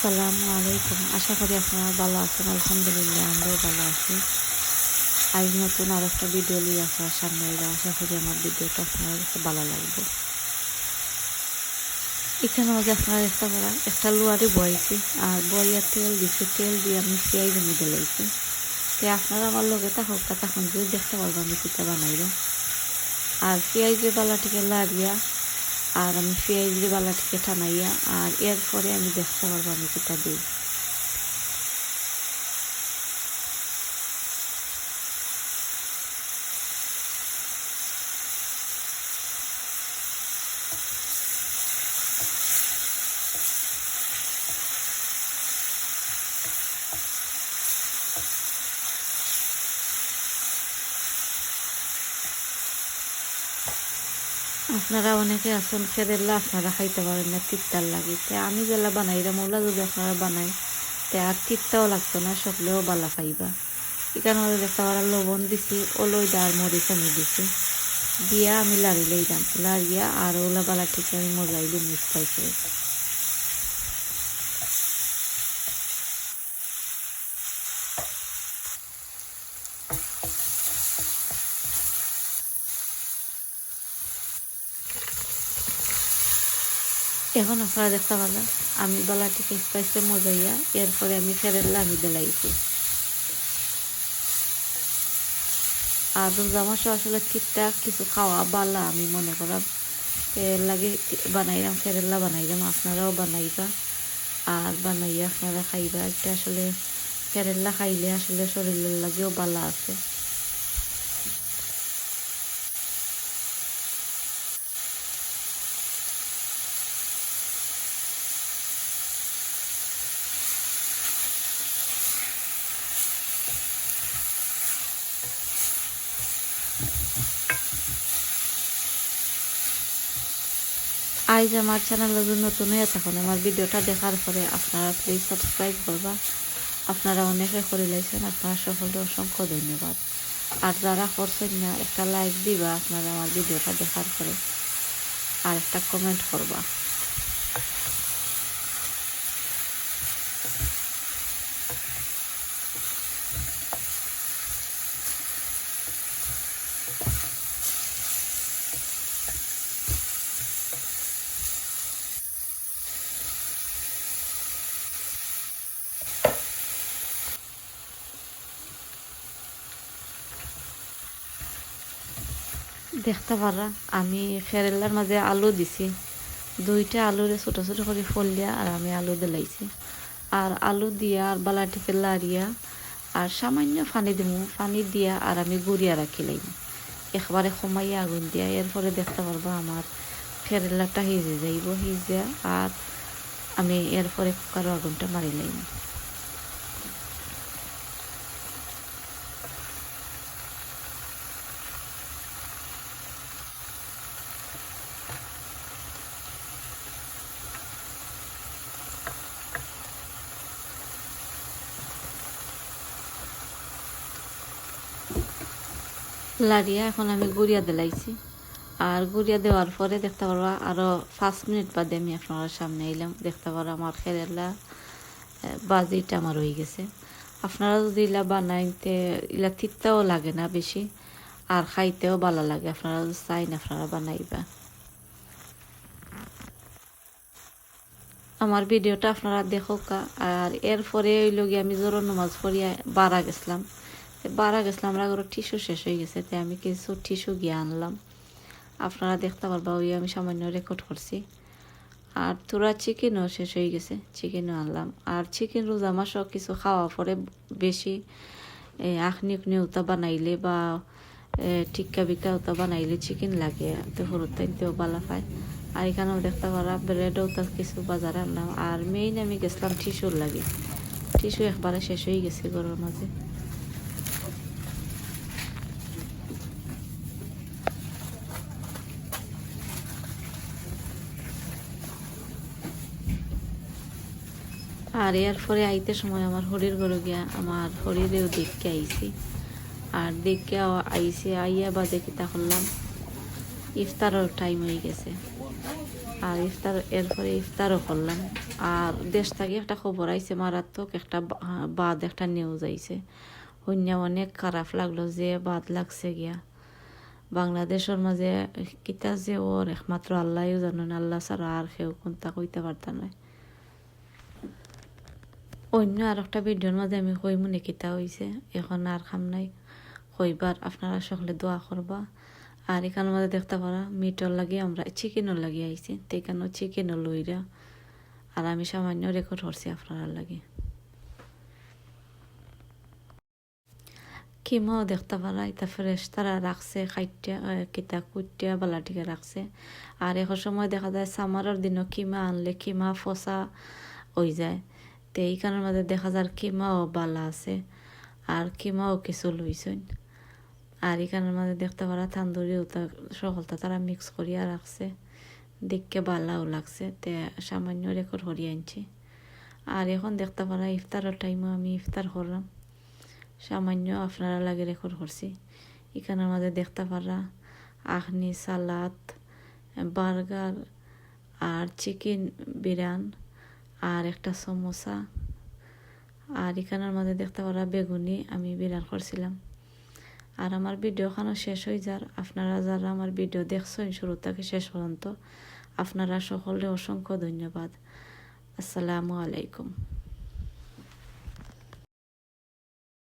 আসসালামু আলাইকুম। আশা করি আপনারা ভালো আছেন। আলহামদুলিল্লাহ আমরাও ভালো আছি। আজ নতুন আর একটা ভিডিও নিয়ে আসার সামনে এরা আশা করি আমার ভিডিওটা আপনার কাছে ভালো লাগবে। এখানে মাঝে আপনারা দেখতে পারা একটা লোয়ারে বয়াইছি আর বইয়া তেল দিছি, তেল দিয়ে আমি পেঁয়াজ মধ্যে লাইছি। তো আপনারা আমার লগে তখন যদি দেখতে পারবো আমি পিঠা বানাইলাম। আর পেঁয়াজের বালাটিকে লাড়িয়া আর আমি পেঁয়াজের বালাটিকে টানাইয়া আর এরপরে আমি দেখতে পারবো আমি পিঠা দিই। আপনারা অনেকে আছেন কেরেলা আপনারা খাইতে পারেন না, তিত্তার লাগে। তে আমি যেলা বানাইলাম ওলা যদি আপনারা বানাই তে আর তিত্তাও লাগতো না, সকলেও বালা খাইবা। এখানে দেখতে পারা লবণ দিছি, ওলইদা আর মরিচ আমি দিছি, দিয়া আমি লাড়ি লইলাম, লাড়িয়া আর ওলা বালা ঠিক আমি মজাইলে মিক্স পাইছি। এখন আপনারা দেখতে পারেন আমি বালাটিকে স্পাইসে মজাইয়া এরপরে আমি কেরেলা আমি দিলাইছি। আর রোজা মাসে আসলে তিতটা কিছু খাওয়া বালা আমি মনে করাম, এর লাগে বানাইলাম, কেরেলা বানাইলাম। আপনারাও বানাইবা আর বানাইয়া আপনারা খাইবা। এটা আসলে কেরেলা খাইলে আসলে শরীরের লাগেও বালা আছে। আজ আমার চ্যানেল যদি নতুন হয়ে থাকুন আমার ভিডিওটা দেখার পরে আপনারা প্লিজ সাবস্ক্রাইব করবা। আপনারা অনেকে করে লাইছেন, আপনারা সকলকে অসংখ্য ধন্যবাদ। আর যারা করছেন না একটা লাইক দিবা আপনারা আমার ভিডিওটা দেখার পরে, আর একটা কমেন্ট করবা। দেখতে পারা আমি কেরেলার মাঝে আলু দিছি, দুইটা আলুরে ছোটো ছোটো করে ফলিয়া আর আমি আলু দিলাইছি। আর আলু দিয়া আর বালাটিকে লাড়িয়া আর সামান্য পানি দিমু, পানি দিয়া আর আমি গুড়িয়া রাখিলাম একবারে কমাইয়া আগুন দিয়া। এরপরে দেখতে পারবো আমার কেরেলাটা হিজে যাইব, হিজে আর আমি এরপরে কুকারও আগুনটা মারিলাম। লাড়িয়া এখন আমি গুড়িয়া দিলাইছি। আর গুড়িয়া দেওয়ার পরে দেখতে পারবা আরও 5 মিনিট বাদে আমি আপনার সামনে এলাম। দেখতে পারো আমার কেরেলা বাজিটা আমার হয়ে গেছে। আপনারা যদি ইলা বানাইতে ইলা তিতাও লাগে না বেশি আর খাইতেও ভালো লাগে। আপনারা যদি চাইন আপনারা বানাইবা। আমার ভিডিওটা আপনারা দেখো কা। আর এরপরে হইল গিয়ে আমি জোর নামাজ পড়িয়া বাড়া গেছিলাম, আমরা টিস্যু শেষ হয়ে গেছে, তাই আমি কিছু টিস্যু গিয়ে আনলাম। আপনারা দেখতে পারবা ওই আমি সামান্য রেকর্ড করছি। আর তোরা চিকেনও শেষ হয়ে গেছে, চিকেনও আনলাম। আর চিকেন রোজা মাসও কিছু খাওয়া পরে বেশি আখনি উখনি উতা বানাইলে বা টিক্কা বিক্কা উতা বানাইলে চিকেন লাগে, তো হরুতাইতেও বালা পায়। আর এখানেও দেখতে পারা ব্রেডও তা কিছু বাজারে আনলাম। আর মেইন আমি গেছিলাম টিস্যুর লাগে, টিস্যু একবারে শেষ হয়ে গেছে ঘরের মাঝে। আর এরপরে আইতে সময় আমার হরির ঘরে গিয়া আমার হরিরেও দেখকে আইছি। আর দেখে আইসি আইয়া বাদে কিতা করলাম, ইফতারের টাইম হয়ে গেছে। আর এরপরে ইফতারও করলাম। আর দেশ থেকে একটা খবর আইছে মারাত্মক, একটা বাদ, একটা নিউজ আইছে, হইন্য অনেক খারাপ লাগলো যে বাদ লাগছে গিয়া বাংলাদেশের মাঝে। কিতা যে ওর একমাত্র আল্লাহও জানেন, আল্লাহ ছাড়া আর কেউ কোনটা কইতে পারতা নয়। অন্য আর একটা ভিডিওর মাঝে আমি কইমুনি কিতা হয়েছে, এখন আর খাম নাই কইবার, আপনারা সকলে দোয়া করবা। আর এখানের মধ্যে দেখতে পারা মিটর লাগিয়ে আমরা চিকেনও লাগিয়ে আইছি, তো এখানেও চিকেনও লইরা, আর আমি সামান্য রেকর্ড করছি আপনারা লাগে। কিমাও দেখতে পারা এটা ফ্রেশ তারা রাখছে, খাইটিয়া কিতা কুটিয়া বালাটিকে রাখছে। আর এখন সময় দেখা যায় সামারের দিনও কিমা আনলে কিমা ফসা হয়ে যায়, তো এইখানের মধ্যে দেখা যায় কিমাও বালা আছে, আর কিমাও কিছু লইছেন। আর এখানের মধ্যে দেখতে পারা তান্দুরি সকলটা তারা মিক্স করিয়া রাখছে, দেখকে বালাও লাগছে, তে সামান্য রেকর্ড করিয়া আনছি। আর এখন দেখতে পারা ইফতারের টাইমও আমি ইফতার করলাম, সামান্য আপনারা লাগে রেকর্ড করছি। এখানের মধ্যে দেখতে পারা আখনি, সালাদ, বার্গার, আর চিকেন বিরান, আর একটা সমোসা। আর এখানের মধ্যে দেখতে পারা বেগুনি আমি বিরান করছিলাম। আর আমার ভিডিওখানো শেষ হয়ে যার, আপনারা যারা আমার ভিডিও দেখছেন শুরু থেকে শেষ পর্যন্ত, আপনারা সকলে অসংখ্য ধন্যবাদ। আসসালামু আলাইকুম।